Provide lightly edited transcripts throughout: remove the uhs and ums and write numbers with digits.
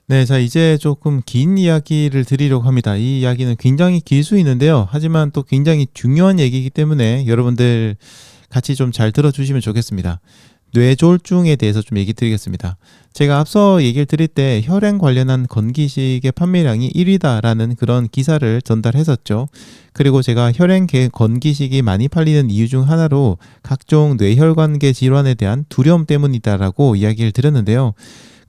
네, 자, 이제 조금 긴 이야기를 드리려고 합니다. 이 이야기는 굉장히 길 수 있는데요. 하지만 또 굉장히 중요한 얘기이기 때문에 여러분들 같이 좀 잘 들어주시면 좋겠습니다. 뇌졸중에 대해서 좀 얘기 드리겠습니다. 제가 앞서 얘기를 드릴 때 혈행 관련한 건기식의 판매량이 1위다라는 그런 기사를 전달했었죠. 그리고 제가 건기식이 많이 팔리는 이유 중 하나로 각종 뇌혈관계 질환에 대한 두려움 때문이다라고 이야기를 드렸는데요.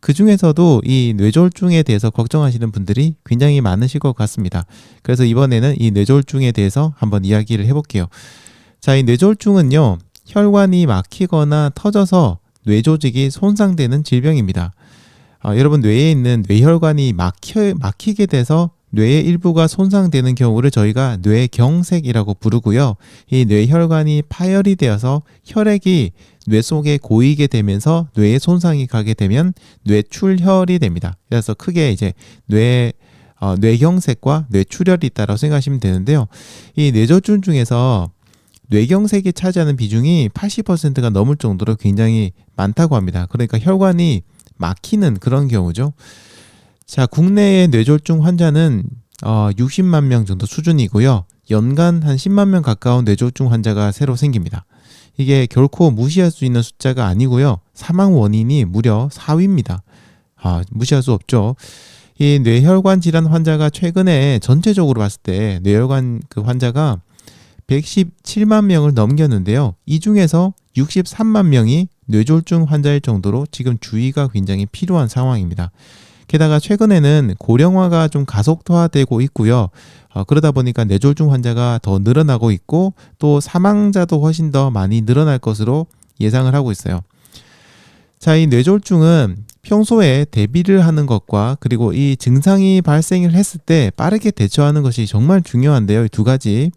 그 중에서도 이 뇌졸중에 대해서 걱정하시는 분들이 굉장히 많으실 것 같습니다. 그래서 이번에는 이 뇌졸중에 대해서 한번 이야기를 해볼게요. 자, 이 뇌졸중은요, 혈관이 막히거나 터져서 뇌조직이 손상되는 질병입니다. 여러분, 뇌에 있는 뇌혈관이 막히게 돼서 뇌의 일부가 손상되는 경우를 저희가 뇌경색이라고 부르고요. 이 뇌혈관이 파열이 되어서 혈액이 뇌 속에 고이게 되면서 뇌에 손상이 가게 되면 뇌출혈이 됩니다. 그래서 크게 이제 뇌경색과 뇌출혈이 있다고 생각하시면 되는데요. 이 뇌졸중 중에서 뇌경색이 차지하는 비중이 80%가 넘을 정도로 굉장히 많다고 합니다. 그러니까 혈관이 막히는 그런 경우죠. 자, 국내의 뇌졸중 환자는 60만 명 정도 수준이고요. 연간 한 10만 명 가까운 뇌졸중 환자가 새로 생깁니다. 이게 결코 무시할 수 있는 숫자가 아니고요. 사망 원인이 무려 4위입니다. 무시할 수 없죠. 이 뇌혈관 질환 환자가 최근에 전체적으로 봤을 때 뇌혈관 그 환자가 117만 명을 넘겼는데요. 이 중에서 63만 명이 뇌졸중 환자일 정도로 지금 주의가 굉장히 필요한 상황입니다. 게다가 최근에는 고령화가 좀 가속화되고 있고요. 그러다 보니까 뇌졸중 환자가 더 늘어나고 있고 또 사망자도 훨씬 더 많이 늘어날 것으로 예상을 하고 있어요. 자, 이 뇌졸중은 평소에 대비를 하는 것과 그리고 이 증상이 발생을 했을 때 빠르게 대처하는 것이 정말 중요한데요. 이 두 가지.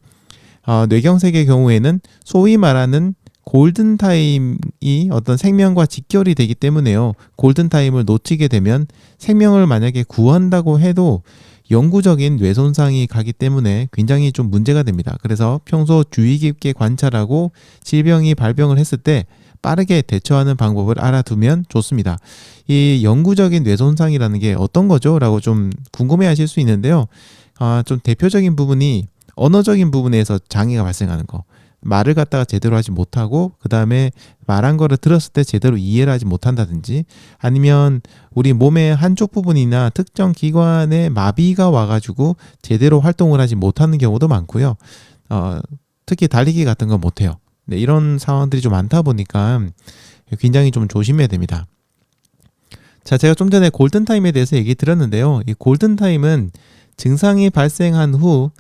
뇌경색의 경우에는 소위 말하는 골든타임이 어떤 생명과 직결이 되기 때문에요. 골든타임을 놓치게 되면 생명을 만약에 구한다고 해도 영구적인 뇌손상이 가기 때문에 굉장히 좀 문제가 됩니다. 그래서 평소 주의 깊게 관찰하고 질병이 발병을 했을 때 빠르게 대처하는 방법을 알아두면 좋습니다. 이 영구적인 뇌손상이라는 게 어떤 거죠? 라고 좀 궁금해 하실 수 있는데요. 좀 대표적인 부분이 언어적인 부분에서 장애가 발생하는 거. 말을 갖다가 제대로 하지 못하고 그 다음에 말한 거를 들었을 때 제대로 이해를 하지 못한다든지 아니면 우리 몸의 한쪽 부분이나 특정 기관에 마비가 와가지고 제대로 활동을 하지 못하는 경우도 많고요. 특히 달리기 같은 거 못해요. 네, 이런 상황들이 좀 많다 보니까 굉장히 좀 조심해야 됩니다. 자, 제가 좀 전에 골든타임에 대해서 얘기 드렸는데요. 이 골든타임은 증상이 발생한 후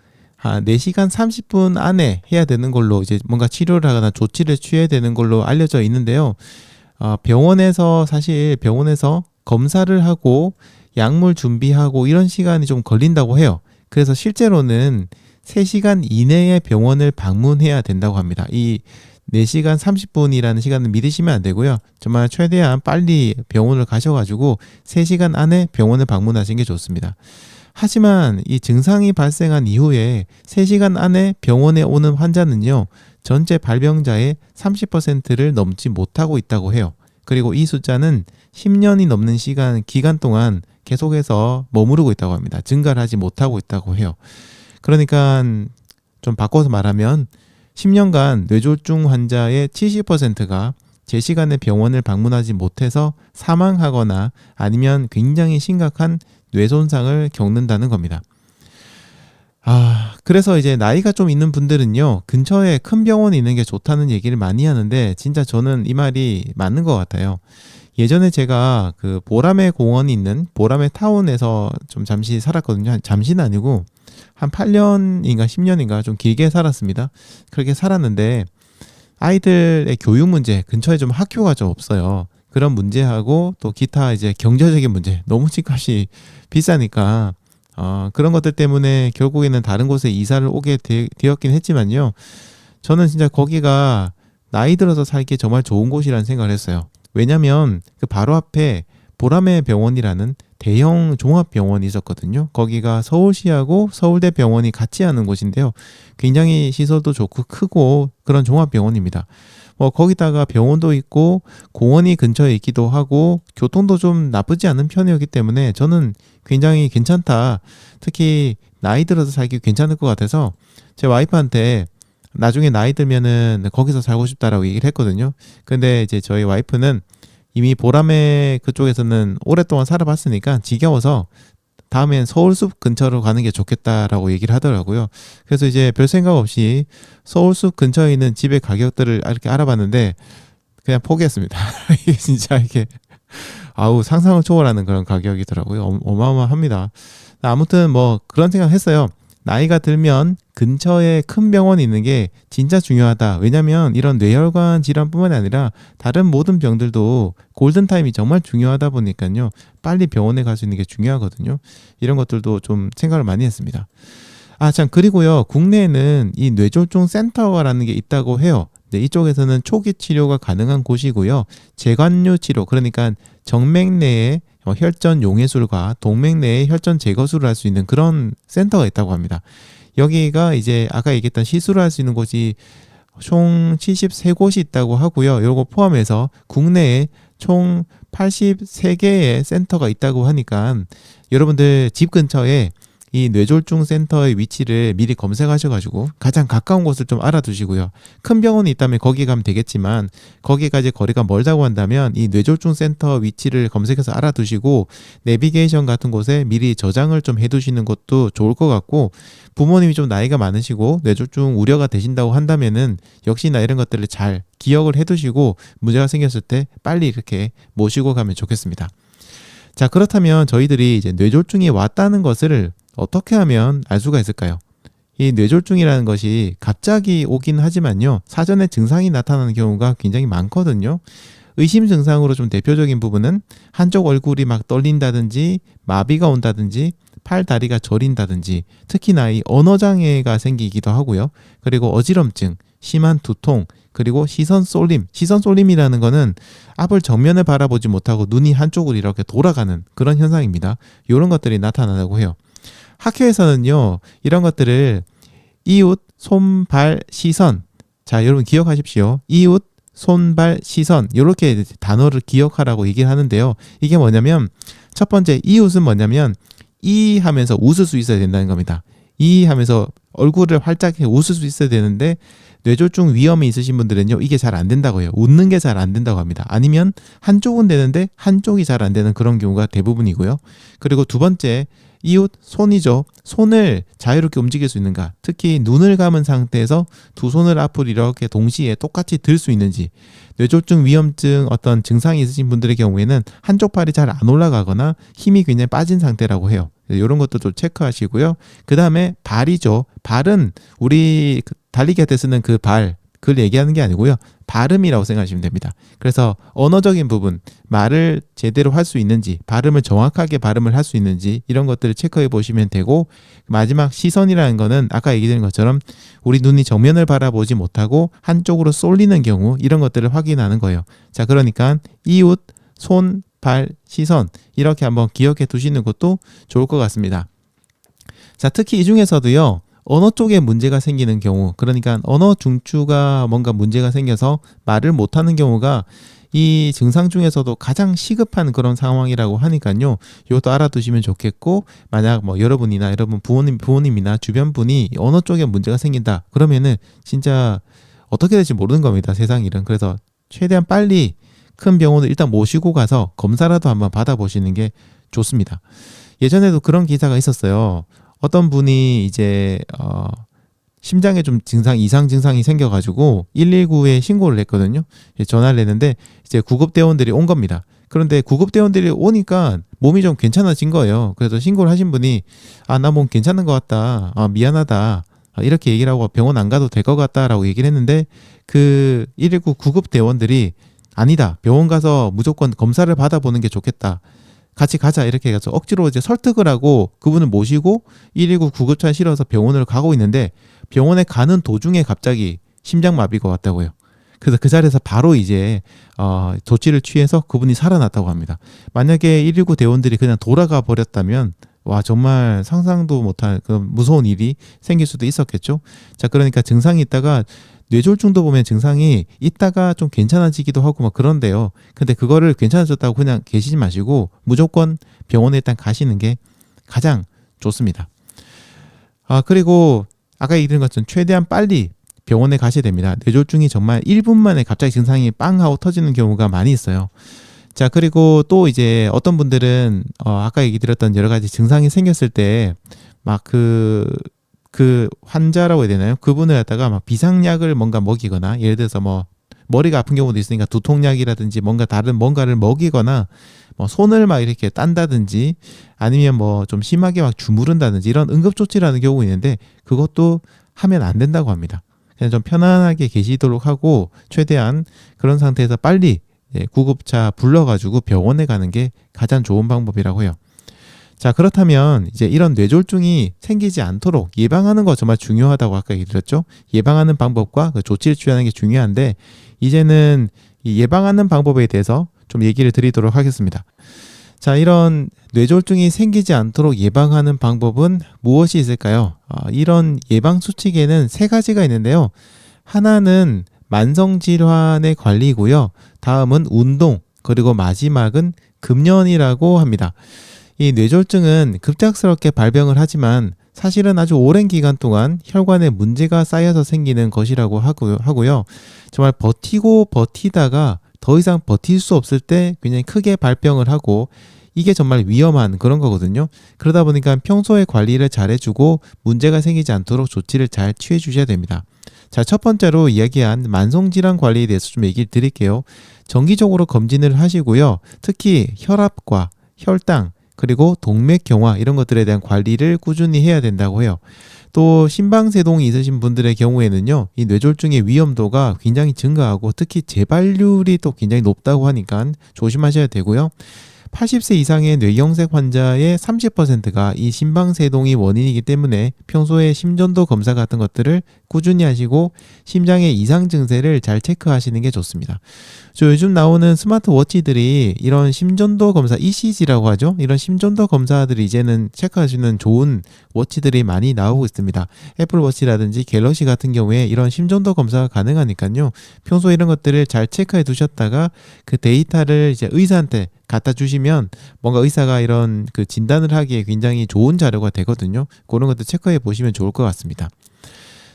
4시간 30분 안에 해야 되는 걸로 이제 뭔가 치료를 하거나 조치를 취해야 되는 걸로 알려져 있는데요. 사실 병원에서 검사를 하고 약물 준비하고 이런 시간이 좀 걸린다고 해요. 그래서 실제로는 3시간 이내에 병원을 방문해야 된다고 합니다. 이 4시간 30분이라는 시간은 믿으시면 안 되고요. 정말 최대한 빨리 병원을 가셔가지고 3시간 안에 병원을 방문하시는 게 좋습니다. 하지만 이 증상이 발생한 이후에 3시간 안에 병원에 오는 환자는요, 전체 발병자의 30%를 넘지 못하고 있다고 해요. 그리고 이 숫자는 10년이 넘는 기간 동안 계속해서 머무르고 있다고 합니다. 증가를 하지 못하고 있다고 해요. 그러니까 좀 바꿔서 말하면 10년간 뇌졸중 환자의 70%가 제 시간에 병원을 방문하지 못해서 사망하거나 아니면 굉장히 심각한 뇌손상을 겪는다는 겁니다. 그래서 이제 나이가 좀 있는 분들은요, 근처에 큰 병원이 있는 게 좋다는 얘기를 많이 하는데, 진짜 저는 이 말이 맞는 것 같아요. 예전에 제가 그 보라매 공원이 있는 보라매 타운에서 좀 잠시 살았거든요. 잠시는 아니고, 한 8년인가 10년인가 좀 길게 살았습니다. 그렇게 살았는데, 아이들의 교육 문제, 근처에 좀 학교가 좀 없어요. 그런 문제하고 또 기타 이제 경제적인 문제, 너무 집값이 비싸니까 그런 것들 때문에 결국에는 다른 곳에 이사를 오게 되었긴 했지만요. 저는 진짜 거기가 나이 들어서 살기 정말 좋은 곳이라는 생각을 했어요. 왜냐면 그 바로 앞에 보라매 병원이라는 대형 종합병원이 있었거든요. 거기가 서울시하고 서울대병원이 같이 하는 곳인데요. 굉장히 시설도 좋고 크고 그런 종합병원입니다. 거기다가 병원도 있고 공원이 근처에 있기도 하고 교통도 좀 나쁘지 않은 편이었기 때문에 저는 굉장히 괜찮다. 특히 나이 들어서 살기 괜찮을 것 같아서 제 와이프한테 나중에 나이 들면은 거기서 살고 싶다라고 얘기를 했거든요. 근데 이제 저희 와이프는 이미 보라매 그쪽에서는 오랫동안 살아봤으니까 지겨워서 다음엔 서울숲 근처로 가는 게 좋겠다라고 얘기를 하더라고요. 그래서 이제 별 생각 없이 서울숲 근처에 있는 집의 가격들을 이렇게 알아봤는데 그냥 포기했습니다. 이게 진짜 이게 아우 상상을 초월하는 그런 가격이더라고요. 어마어마합니다. 아무튼 뭐 그런 생각 했어요. 나이가 들면 근처에 큰 병원이 있는 게 진짜 중요하다. 왜냐면 이런 뇌혈관 질환뿐만 아니라 다른 모든 병들도 골든타임이 정말 중요하다 보니까요. 빨리 병원에 갈 수 있는 게 중요하거든요. 이런 것들도 좀 생각을 많이 했습니다. 아, 참, 그리고요. 국내에는 이 뇌졸중 센터라는 게 있다고 해요. 네, 이쪽에서는 초기 치료가 가능한 곳이고요. 재관류 치료, 그러니까 정맥 내에 혈전 용해술과 동맥 내에 혈전 제거술을 할 수 있는 그런 센터가 있다고 합니다. 여기가 이제 아까 얘기했던 시술을 할 수 있는 곳이 총 73곳이 있다고 하고요. 요거 포함해서 국내에 총 83개의 센터가 있다고 하니까 여러분들 집 근처에 이 뇌졸중 센터의 위치를 미리 검색하셔가지고 가장 가까운 곳을 좀 알아두시고요. 큰 병원이 있다면 거기 가면 되겠지만 거기까지 거리가 멀다고 한다면 이 뇌졸중 센터 위치를 검색해서 알아두시고 내비게이션 같은 곳에 미리 저장을 좀 해두시는 것도 좋을 것 같고 부모님이 좀 나이가 많으시고 뇌졸중 우려가 되신다고 한다면은 역시나 이런 것들을 잘 기억을 해두시고 문제가 생겼을 때 빨리 이렇게 모시고 가면 좋겠습니다. 자, 그렇다면 저희들이 이제 뇌졸중이 왔다는 것을 어떻게 하면 알 수가 있을까요? 이 뇌졸중이라는 것이 갑자기 오긴 하지만요. 사전에 증상이 나타나는 경우가 굉장히 많거든요. 의심 증상으로 좀 대표적인 부분은 한쪽 얼굴이 막 떨린다든지 마비가 온다든지 팔, 다리가 저린다든지 특히나 이 언어장애가 생기기도 하고요. 그리고 어지럼증, 심한 두통, 그리고 시선 쏠림. 시선 쏠림이라는 거는 앞을 정면을 바라보지 못하고 눈이 한쪽으로 이렇게 돌아가는 그런 현상입니다. 이런 것들이 나타나고 해요. 학회에서는요, 이런 것들을 이웃, 손, 발, 시선. 자, 여러분 기억하십시오. 이웃, 손, 발, 시선. 이렇게 단어를 기억하라고 얘기를 하는데요. 이게 뭐냐면, 첫 번째, 이웃은 뭐냐면, 이 하면서 웃을 수 있어야 된다는 겁니다. 이 하면서 얼굴을 활짝 웃을 수 있어야 되는데, 뇌졸중 위험이 있으신 분들은요, 이게 잘 안 된다고 해요. 웃는 게 잘 안 된다고 합니다. 아니면 한쪽은 되는데 한쪽이 잘 안 되는 그런 경우가 대부분이고요. 그리고 두 번째, 이웃 손이죠. 손을 자유롭게 움직일 수 있는가. 특히 눈을 감은 상태에서 두 손을 앞으로 이렇게 동시에 똑같이 들 수 있는지. 뇌졸중 위험증 어떤 증상이 있으신 분들의 경우에는 한쪽 팔이 잘 안 올라가거나 힘이 굉장히 빠진 상태라고 해요. 이런 것도 좀 체크하시고요. 그 다음에 발이죠. 발은 우리 달리기 할 때 쓰는 그 발, 그걸 얘기하는 게 아니고요. 발음이라고 생각하시면 됩니다. 그래서 언어적인 부분, 말을 제대로 할 수 있는지, 발음을 정확하게 발음을 할 수 있는지 이런 것들을 체크해 보시면 되고 마지막 시선이라는 거는 아까 얘기드린 것처럼 우리 눈이 정면을 바라보지 못하고 한쪽으로 쏠리는 경우 이런 것들을 확인하는 거예요. 자, 그러니까 이웃, 손, 발, 시선 이렇게 한번 기억해 두시는 것도 좋을 것 같습니다. 자, 특히 이 중에서도요. 언어 쪽에 문제가 생기는 경우, 그러니까 언어 중추가 뭔가 문제가 생겨서 말을 못하는 경우가 이 증상 중에서도 가장 시급한 그런 상황이라고 하니까요. 이것도 알아두시면 좋겠고, 만약 뭐 여러분이나 여러분 부모님이나 주변 분이 언어 쪽에 문제가 생긴다, 그러면은 진짜 어떻게 될지 모르는 겁니다. 세상 일은. 그래서 최대한 빨리 큰 병원을 일단 모시고 가서 검사라도 한번 받아보시는 게 좋습니다. 예전에도 그런 기사가 있었어요. 어떤 분이 이제 심장에 좀 이상 증상이 생겨가지고 119에 신고를 했거든요. 전화를 했는데 이제 구급대원들이 온 겁니다. 그런데 구급대원들이 오니까 몸이 좀 괜찮아진 거예요. 그래서 신고를 하신 분이 나 몸 괜찮은 것 같다. 미안하다. 이렇게 얘기를 하고 병원 안 가도 될 것 같다라고 얘기를 했는데 그 119 구급대원들이 아니다. 병원 가서 무조건 검사를 받아보는 게 좋겠다. 같이 가자 이렇게 해서 억지로 이제 설득을 하고 그분을 모시고 119 구급차에 실어서 병원을 가고 있는데 병원에 가는 도중에 갑자기 심장마비가 왔다고요. 그래서 그 자리에서 바로 이제 조치를 취해서 그분이 살아났다고 합니다. 만약에 119 대원들이 그냥 돌아가 버렸다면 와 정말 상상도 못할 그런 무서운 일이 생길 수도 있었겠죠. 자, 그러니까 증상이 있다가 뇌졸중도 보면 증상이 있다가 좀 괜찮아지기도 하고 막 그런데요. 근데 그거를 괜찮아졌다고 그냥 계시지 마시고 무조건 병원에 일단 가시는 게 가장 좋습니다. 그리고 아까 얘기드린 것처럼 최대한 빨리 병원에 가셔야 됩니다. 뇌졸중이 정말 1분 만에 갑자기 증상이 빵 하고 터지는 경우가 많이 있어요. 자, 그리고 또 이제 어떤 분들은 아까 얘기 드렸던 여러 가지 증상이 생겼을 때 막 그 환자라고 해야 되나요? 그분을 갖다가 막 비상약을 뭔가 먹이거나, 예를 들어서 뭐 머리가 아픈 경우도 있으니까 두통약이라든지 뭔가 다른 뭔가를 먹이거나, 뭐 손을 막 이렇게 딴다든지, 아니면 뭐 좀 심하게 막 주무른다든지 이런 응급조치라는 경우가 있는데, 그것도 하면 안 된다고 합니다. 그냥 좀 편안하게 계시도록 하고 최대한 그런 상태에서 빨리 구급차 불러가지고 병원에 가는 게 가장 좋은 방법이라고 해요. 자, 그렇다면 이제 이런 뇌졸중이 생기지 않도록 예방하는 거 정말 중요하다고 아까 얘기드렸죠. 예방하는 방법과 그 조치를 취하는 게 중요한데, 이제는 이 예방하는 방법에 대해서 좀 얘기를 드리도록 하겠습니다. 자, 이런 뇌졸중이 생기지 않도록 예방하는 방법은 무엇이 있을까요? 이런 예방 수칙에는 3가지가 있는데요. 하나는 만성질환의 관리고요. 다음은 운동, 그리고 마지막은 금연이라고 합니다. 이 뇌졸중은 급작스럽게 발병을 하지만 사실은 아주 오랜 기간 동안 혈관에 문제가 쌓여서 생기는 것이라고 하고요. 정말 버티고 버티다가 더 이상 버틸 수 없을 때 굉장히 크게 발병을 하고, 이게 정말 위험한 그런 거거든요. 그러다 보니까 평소에 관리를 잘 해주고 문제가 생기지 않도록 조치를 잘 취해 주셔야 됩니다. 자, 첫 번째로 이야기한 만성질환 관리에 대해서 좀 얘기를 드릴게요. 정기적으로 검진을 하시고요. 특히 혈압과 혈당, 그리고 동맥경화 이런 것들에 대한 관리를 꾸준히 해야 된다고 해요. 또 심방세동이 있으신 분들의 경우에는요, 이 뇌졸중의 위험도가 굉장히 증가하고 특히 재발률이 또 굉장히 높다고 하니까 조심하셔야 되고요. 80세 이상의 뇌경색 환자의 30%가 이 심방세동이 원인이기 때문에 평소에 심전도 검사 같은 것들을 꾸준히 하시고 심장의 이상 증세를 잘 체크하시는 게 좋습니다. 요즘 나오는 스마트워치들이 이런 심전도 검사, ECG라고 하죠. 이런 심전도 검사들이 이제는 체크하시는 좋은 워치들이 많이 나오고 있습니다. 애플워치라든지 갤럭시 같은 경우에 이런 심전도 검사가 가능하니까요. 평소에 이런 것들을 잘 체크해 두셨다가 그 데이터를 이제 의사한테 갖다 주시면 뭔가 의사가 이런 그 진단을 하기에 굉장히 좋은 자료가 되거든요. 그런 것도 체크해 보시면 좋을 것 같습니다.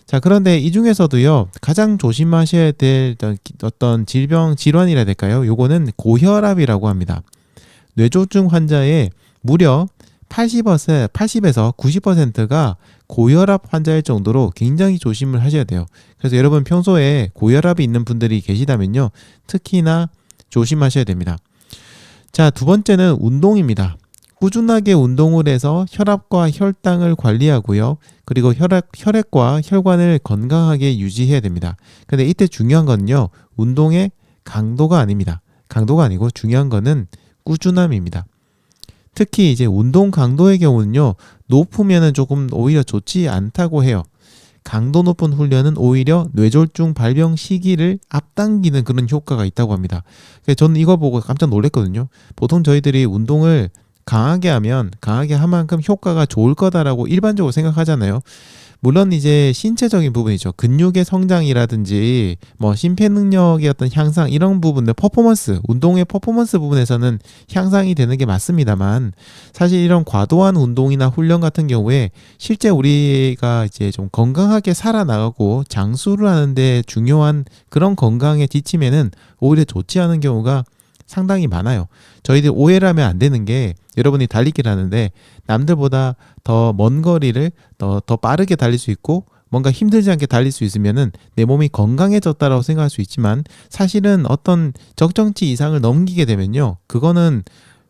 자, 그런데 이 중에서도요, 가장 조심하셔야 될 어떤 질환이라 해야 될까요? 요거는 고혈압이라고 합니다. 뇌졸중 환자의 무려 80에서 90%가 고혈압 환자일 정도로 굉장히 조심을 하셔야 돼요. 그래서 여러분 평소에 고혈압이 있는 분들이 계시다면요, 특히나 조심하셔야 됩니다. 자, 두 번째는 운동입니다. 꾸준하게 운동을 해서 혈압과 혈당을 관리하고요. 그리고 혈액과 혈관을 건강하게 유지해야 됩니다. 근데 이때 중요한 건요, 운동의 강도가 아닙니다. 강도가 아니고 중요한 거는 꾸준함입니다. 특히 이제 운동 강도의 경우는요, 높으면은 조금 오히려 좋지 않다고 해요. 강도 높은 훈련은 오히려 뇌졸중 발병 시기를 앞당기는 그런 효과가 있다고 합니다. 저는 이거 보고 깜짝 놀랐거든요. 보통 저희들이 운동을 강하게 한 만큼 효과가 좋을 거다라고 일반적으로 생각하잖아요. 물론 이제 신체적인 부분이죠. 근육의 성장이라든지 뭐 심폐능력의 어떤 향상 이런 부분들, 퍼포먼스, 운동의 퍼포먼스 부분에서는 향상이 되는 게 맞습니다만, 사실 이런 과도한 운동이나 훈련 같은 경우에 실제 우리가 이제 좀 건강하게 살아나가고 장수를 하는데 중요한 그런 건강에 지치면은 오히려 좋지 않은 경우가 상당히 많아요. 저희들 오해를 하면 안 되는 게, 여러분이 달리기를 하는데 남들보다 더 먼 거리를 더 빠르게 달릴 수 있고 뭔가 힘들지 않게 달릴 수 있으면은 내 몸이 건강해졌다라고 생각할 수 있지만, 사실은 어떤 적정치 이상을 넘기게 되면요, 그거는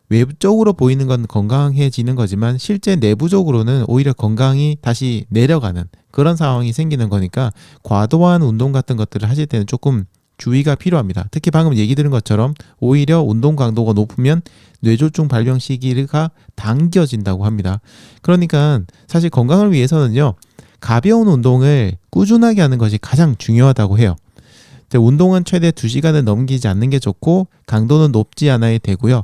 외부적으로 보이는 건 건강해지는 거지만 실제 내부적으로는 오히려 건강이 다시 내려가는 그런 상황이 생기는 거니까, 과도한 운동 같은 것들을 하실 때는 조금 주의가 필요합니다. 특히 방금 얘기 드린 것처럼 오히려 운동 강도가 높으면 뇌졸중 발병 시기가 당겨진다고 합니다. 그러니까 사실 건강을 위해서는요, 가벼운 운동을 꾸준하게 하는 것이 가장 중요하다고 해요. 운동은 최대 2시간을 넘기지 않는 게 좋고, 강도는 높지 않아야 되고요.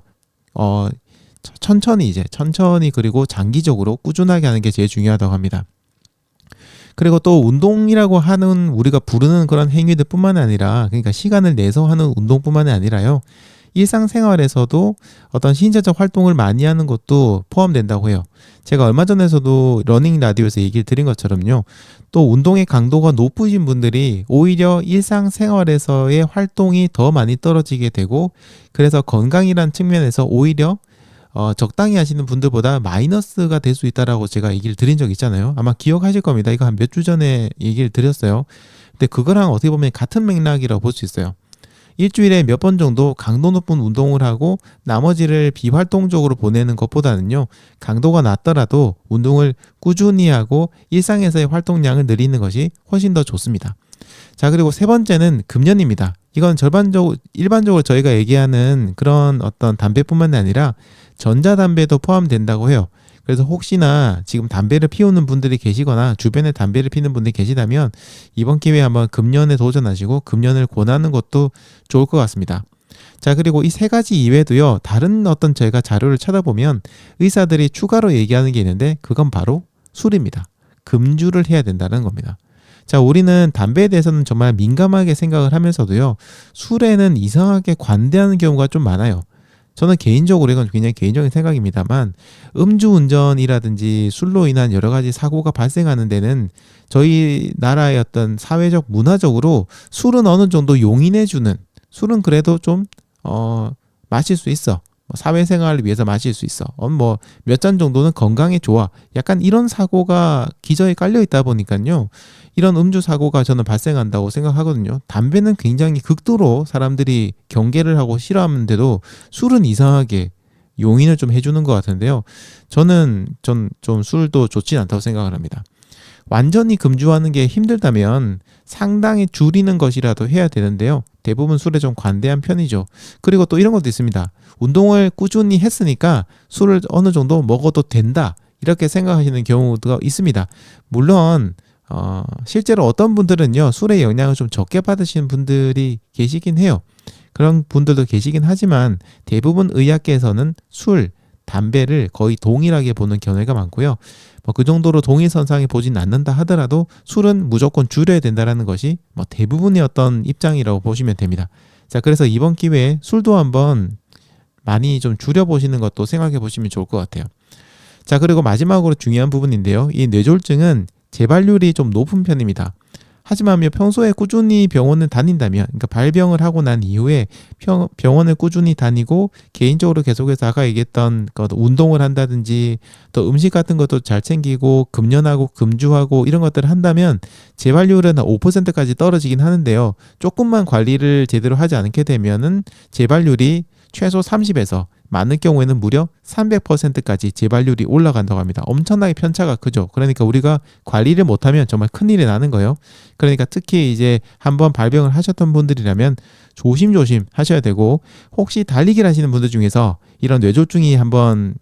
천천히 그리고 장기적으로 꾸준하게 하는 게 제일 중요하다고 합니다. 그리고 또 운동이라고 하는 우리가 부르는 그런 행위들뿐만 아니라 그러니까 시간을 내서 하는 운동뿐만이 아니라요. 일상생활에서도 어떤 신체적 활동을 많이 하는 것도 포함된다고 해요. 제가 얼마 전에서도 러닝 라디오에서 얘기를 드린 것처럼요. 또 운동의 강도가 높으신 분들이 오히려 일상생활에서의 활동이 더 많이 떨어지게 되고 그래서 건강이란 측면에서 오히려 적당히 하시는 분들보다 마이너스가 될 수 있다라고 제가 얘기를 드린 적 있잖아요. 아마 기억하실 겁니다. 이거 한 몇 주 전에 얘기를 드렸어요. 근데 그거랑 어떻게 보면 같은 맥락이라고 볼 수 있어요. 일주일에 몇 번 정도 강도 높은 운동을 하고 나머지를 비활동적으로 보내는 것보다는요. 강도가 낮더라도 운동을 꾸준히 하고 일상에서의 활동량을 늘리는 것이 훨씬 더 좋습니다. 자, 그리고 세 번째는 금연입니다. 이건 일반적으로 저희가 얘기하는 그런 어떤 담배뿐만 아니라 전자담배도 포함된다고 해요. 그래서 혹시나 지금 담배를 피우는 분들이 계시거나 주변에 담배를 피우는 분들이 계시다면 이번 기회에 한번 금연에 도전하시고 금연을 권하는 것도 좋을 것 같습니다. 자, 그리고 이 세 가지 이외에도요. 다른 어떤 저희가 자료를 찾아보면 의사들이 추가로 얘기하는 게 있는데 그건 바로 술입니다. 금주를 해야 된다는 겁니다. 자, 우리는 담배에 대해서는 정말 민감하게 생각을 하면서도요. 술에는 이상하게 관대하는 경우가 좀 많아요. 저는 개인적으로 이건 굉장히 개인적인 생각입니다만 음주운전이라든지 술로 인한 여러 가지 사고가 발생하는 데는 저희 나라의 어떤 사회적 문화적으로 술은 어느 정도 용인해주는 술은 그래도 좀 마실 수 있어. 사회생활을 위해서 마실 수 있어. 뭐 몇 잔 정도는 건강에 좋아. 약간 이런 사고가 기저에 깔려 있다 보니까요. 이런 음주 사고가 저는 발생한다고 생각하거든요. 담배는 굉장히 극도로 사람들이 경계를 하고 싫어하는데도 술은 이상하게 용인을 좀 해주는 것 같은데요. 저는 좀 술도 좋진 않다고 생각을 합니다. 완전히 금주하는 게 힘들다면 상당히 줄이는 것이라도 해야 되는데요. 대부분 술에 좀 관대한 편이죠. 그리고 또 이런 것도 있습니다. 운동을 꾸준히 했으니까 술을 어느 정도 먹어도 된다. 이렇게 생각하시는 경우도 있습니다. 물론 실제로 어떤 분들은요. 술의 영향을 좀 적게 받으시는 분들이 계시긴 해요. 그런 분들도 계시긴 하지만 대부분 의학계에서는 술, 담배를 거의 동일하게 보는 견해가 많고요. 그 정도로 동일선상에 보진 않는다 하더라도 술은 무조건 줄여야 된다는 것이 대부분의 어떤 입장이라고 보시면 됩니다. 자, 그래서 이번 기회에 술도 한번 많이 좀 줄여보시는 것도 생각해 보시면 좋을 것 같아요. 자, 그리고 마지막으로 중요한 부분인데요. 이 뇌졸중은 재발률이 좀 높은 편입니다. 하지만 평소에 꾸준히 병원을 다닌다면, 그러니까 발병을 하고 난 이후에 병원을 꾸준히 다니고 개인적으로 계속해서 아까 얘기했던 운동을 한다든지 또 음식 같은 것도 잘 챙기고 금연하고 금주하고 이런 것들을 한다면 재발률은 5%까지 떨어지긴 하는데요. 조금만 관리를 제대로 하지 않게 되면은 재발률이 최소 30에서 많은 경우에는 무려 300%까지 재발률이 올라간다고 합니다. 엄청나게 편차가 크죠. 그러니까 우리가 관리를 못하면 정말 큰일이 나는 거예요. 그러니까 특히 이제 한번 발병을 하셨던 분들이라면 조심조심 하셔야 되고 혹시 달리기를 하시는 분들 중에서 이런 뇌졸중이 한번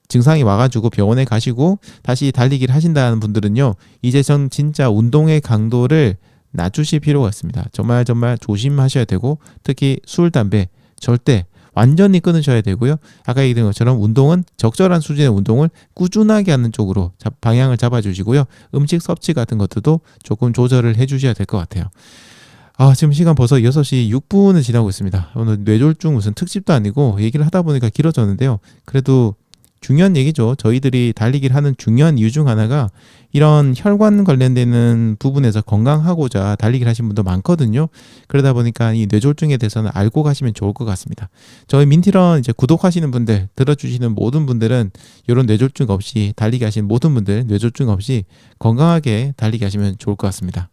증상이 와가지고 병원에 가시고 다시 달리기를 하신다는 분들은요. 이제 전 진짜 운동의 강도를 낮추실 필요가 있습니다. 정말 조심하셔야 되고 특히 술, 담배 절대 완전히 끊으셔야 되고요. 아까 얘기한 것처럼 운동은 적절한 수준의 운동을 꾸준하게 하는 쪽으로 방향을 잡아주시고요. 음식 섭취 같은 것들도 조금 조절을 해주셔야 될 것 같아요. 지금 시간 벌써 6시 6분을 지나고 있습니다. 오늘 뇌졸중 무슨 특집도 아니고 얘기를 하다 보니까 길어졌는데요. 그래도 중요한 얘기죠. 저희들이 달리기를 하는 중요한 이유 중 하나가 이런 혈관 관련되는 부분에서 건강하고자 달리기를 하시는 분도 많거든요. 그러다 보니까 이 뇌졸중에 대해서는 알고 가시면 좋을 것 같습니다. 저희 민티런 이제 구독하시는 분들, 들어주시는 모든 분들은 이런 뇌졸중 없이 달리기 하시는 모든 분들 뇌졸중 없이 건강하게 달리기 하시면 좋을 것 같습니다.